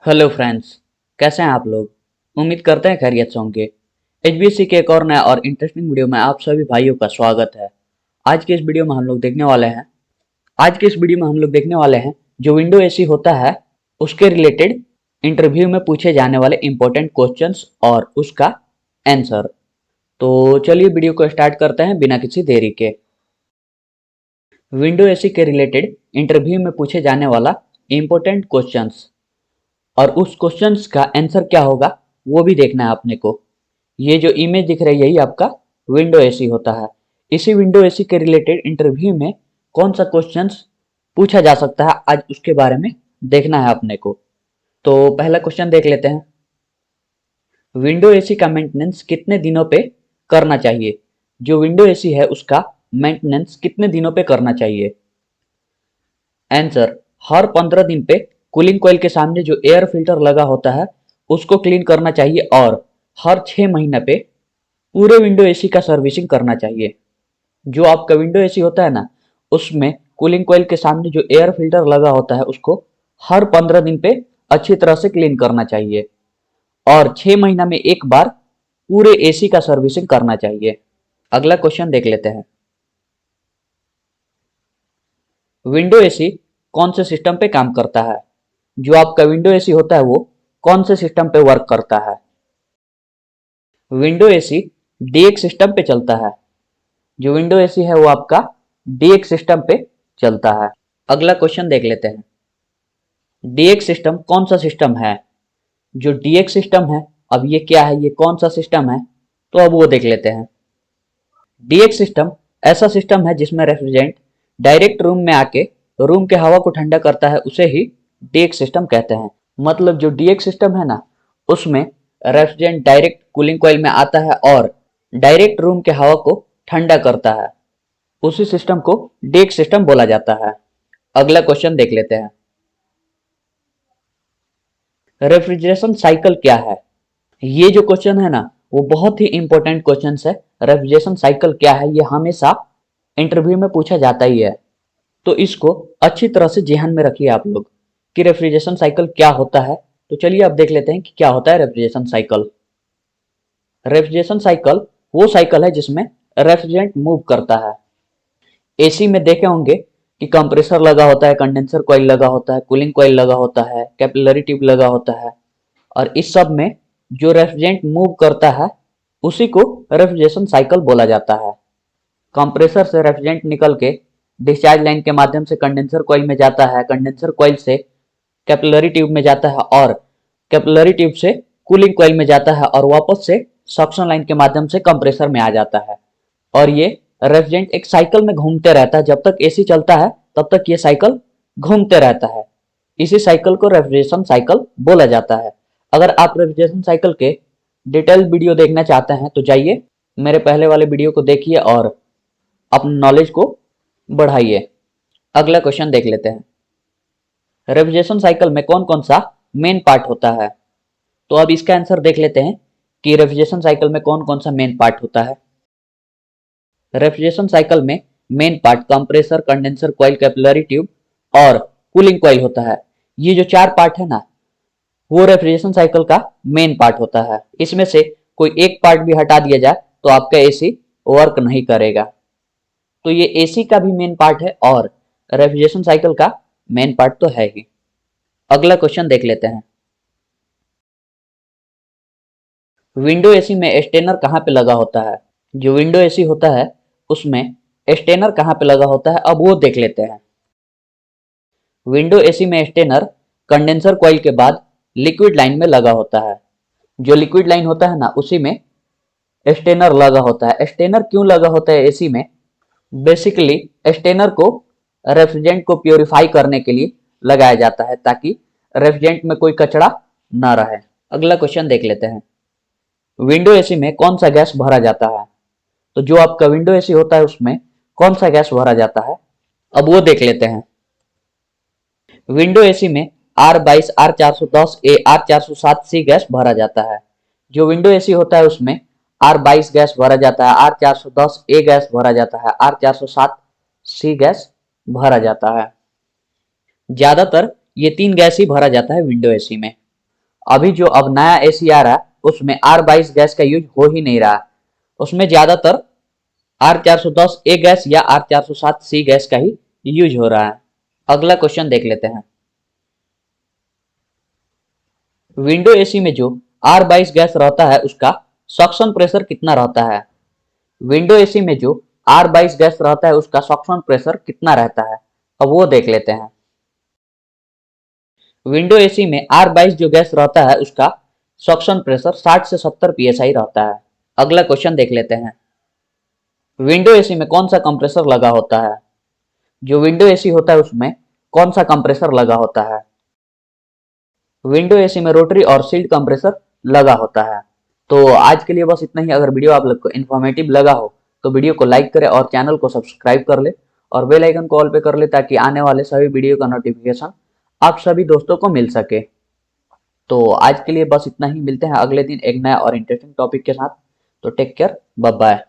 Hello friends, कैसे हैं आप लोग। उम्मीद करते हैं खैरियत से होंगे। एचबीएससी के एक और नया और इंटरेस्टिंग वीडियो में आप सभी भाइयों का स्वागत है। आज के इस वीडियो में हम लोग देखने वाले हैं जो विंडो एसी होता है उसके रिलेटेड इंटरव्यू में पूछे जाने वाले इंपॉर्टेंट क्वेश्चंस और उसका आंसर। तो चलिए वीडियो को स्टार्ट करते हैं बिना किसी देरी के। विंडो एसी के रिलेटेड इंटरव्यू में पूछे जाने वाला इंपॉर्टेंट क्वेश्चंस और उस क्वेश्चंस का आंसर क्या होगा वो भी देखना है अपने को। ये जो इमेज दिख रही है यही आपका विंडो एसी होता है। इसी विंडो एसी के रिलेटेड इंटरव्यू में कौन सा क्वेश्चंस पूछा जा सकता है आज उसके बारे में देखना है अपने को। तो पहला क्वेश्चन देख लेते हैं। विंडो एसी का मेंटेनेंस कितने दिनों पे करना चाहिए। जो विंडो एसी है उसका मेंटेनेंस कितने दिनों पे करना चाहिए। आंसर, हर 15 दिन पे कूलिंग कॉइल के सामने जो एयर फिल्टर लगा होता है उसको क्लीन करना चाहिए और हर 6 महीने पे पूरे विंडो एसी का सर्विसिंग करना चाहिए। जो आपका विंडो एसी होता है ना उसमें कूलिंग कॉइल के सामने जो एयर फिल्टर लगा होता है उसको हर 15 दिन पे अच्छी तरह से क्लीन करना चाहिए और 6 महीना में एक बार पूरे एसी का सर्विसिंग करना चाहिए। अगला क्वेश्चन देख लेते हैं। विंडो एसी कौन से सिस्टम पे काम करता है। जो आपका विंडो एसी होता है वो कौन से सिस्टम पे वर्क करता है। विंडो एसी डीएक्स सिस्टम पे चलता है। जो विंडो एसी है वो आपका डीएक्स सिस्टम पे चलता है। अगला क्वेश्चन देख लेते हैं। डीएक्स सिस्टम कौन सा सिस्टम है। जो डीएक्स सिस्टम है अब ये क्या है, ये कौन सा सिस्टम है, तो अब वो देख लेते हैं। डीएक्स सिस्टम ऐसा सिस्टम है जिसमें रेफ्रिजरेंट डायरेक्ट रूम में आके रूम के हवा को ठंडा करता है, उसे ही डीएक्स सिस्टम कहते हैं। मतलब जो डीएक्स सिस्टम है ना उसमें रेफ्रिजरेंट डायरेक्ट कूलिंग कॉइल में आता है और डायरेक्ट रूम के हवा को ठंडा करता है, उसी सिस्टम को डीएक्स सिस्टम बोला जाता है। अगला क्वेश्चन देख लेते हैं। रेफ्रिजरेशन साइकिल क्या है। ये जो क्वेश्चन है ना वो बहुत ही इंपॉर्टेंट क्वेश्चन है। रेफ्रिजरेशन साइकिल क्या है ये हमेशा इंटरव्यू में पूछा जाता ही है, तो इसको अच्छी तरह से ध्यान में रखिए आप लोग कि रेफ्रिजरेशन साइकिल क्या होता है। तो चलिए अब देख लेते हैं कि क्या होता है रेफ्रिजरेशन साइकिल। रेफ्रिजरेशन साइकिल वो साइकिल है जिसमें रेफ्रिजरेंट मूव करता है। एसी में देखे होंगे कि कंप्रेसर लगा होता है, कंडेंसर कॉइल लगा होता है, कूलिंग कॉइल लगा होता है, कैपिलरी ट्यूब लगा होता है और इस सब में जो रेफ्रिजरेंट मूव करता है उसी को रेफ्रिजरेशन साइकिल बोला जाता है। कंप्रेसर से रेफ्रिजरेंट निकल के डिस्चार्ज लाइन के माध्यम से कंडेंसर कॉइल में जाता है, कंडेंसर कॉइल से कैपिलरी ट्यूब में जाता है और कैपिलरी ट्यूब से कूलिंग कॉइल में जाता है और वापस से सक्शन लाइन के माध्यम से कंप्रेसर में आ जाता है। और ये रेफ्रिजरेंट एक साइकिल में घूमते रहता है, जब तक एसी चलता है तब तक ये साइकिल घूमते रहता है। इसी साइकिल को रेफ्रिजरेशन साइकिल बोला जाता है। अगर आप रेफ्रिजरेशन साइकिल के डिटेल वीडियो देखना चाहते हैं तो जाइए मेरे पहले वाले वीडियो को देखिए और अपने नॉलेज को बढ़ाइए। अगला क्वेश्चन देख लेते हैं। रेफ्रिजरेशन साइकिल में कौन कौन सा मेन पार्ट होता है। तो अब इसका आंसर देख लेते हैं कि रेफ्रिजरेशन साइकिल में कौन कौन सा मेन पार्ट होता है। रेफ्रिजरेशन साइकिल में main part compressor, condenser coil, capillary tube और कूलिंग कॉइल होता है। ये जो 4 पार्ट है ना वो रेफ्रिजरेशन साइकिल का मेन पार्ट होता है। इसमें से कोई एक पार्ट भी हटा दिया जाए तो आपका एसी वर्क नहीं करेगा। तो ये एसी का भी मेन पार्ट है और रेफ्रिजरेशन साइकिल का मेन पार्ट तो है ही। अगला क्वेश्चन देख लेते हैं। विंडो एसी में स्टेनर कहाँ पे लगा होता है। जो विंडो एसी होता है उसमें स्टेनर कहाँ पे लगा होता है अब वो देख लेते हैं। विंडो एसी में स्टेनर कंडेंसर कॉइल के बाद लिक्विड लाइन में लगा होता है। जो लिक्विड लाइन होता है ना उसी में स्टेनर लगा होता है। स्टेनर क्यों लगा होता है एसी में। बेसिकली स्टेनर को रेफ्रिजरेंट को प्योरीफाई करने के लिए लगाया जाता है ताकि रेफ्रिजरेंट में कोई कचरा ना रहे। अगला क्वेश्चन देख लेते हैं। विंडो एसी में कौन सा गैस भरा जाता है। तो जो आपका विंडो एसी होता है उसमें कौन सा गैस भरा जाता है अब वो देख लेते हैं। विंडो एसी में R22, R410A, R407C गैस भरा जाता है। जो विंडो एसी होता है उसमें R22 गैस भरा जाता है, R410A गैस भरा जाता है, R407C गैस भरा जाता है। ज्यादातर ये 3 गैस ही भरा जाता है विंडो एसी में। अभी जो अब नया एसी आ रहा है उसमें R22 गैस का यूज हो ही नहीं रहा है, उसमें ज्यादातर R410A गैस या R407C गैस का ही यूज हो रहा है। अगला क्वेश्चन देख लेते हैं। विंडो एसी में जो R22 गैस रहता है उसका सक्शन प्रेशर कितना रहता है? विंडो एसी में जो R22 गैस रहता है उसका सक्शन प्रेशर कितना रहता है, अब वो देख लेते हैं। विंडो एसी में R22 जो गैस रहता है उसका सक्शन प्रेशर 60 से 70 psi रहता है। अगला क्वेश्चन देख लेते हैं। विंडो एसी में कौन सा कंप्रेसर लगा होता है? जो विंडो एसी होता है उसमें कौन सा कंप्रेसर लगा होता है? विंडो एसी में रोटरी और सील्ड कंप्रेसर लगा होता है। तो आज के लिए बस इतना ही। अगर वीडियो आप लोग को इन्फॉर्मेटिव लगा हो तो वीडियो को लाइक करें और चैनल को सब्सक्राइब कर ले और बेल आइकन को ऑल पे कर ले ताकि आने वाले सभी वीडियो का नोटिफिकेशन आप सभी दोस्तों को मिल सके। तो आज के लिए बस इतना ही। मिलते हैं अगले दिन एक नया और इंटरेस्टिंग टॉपिक के साथ। तो टेक केयर, बाय बाय।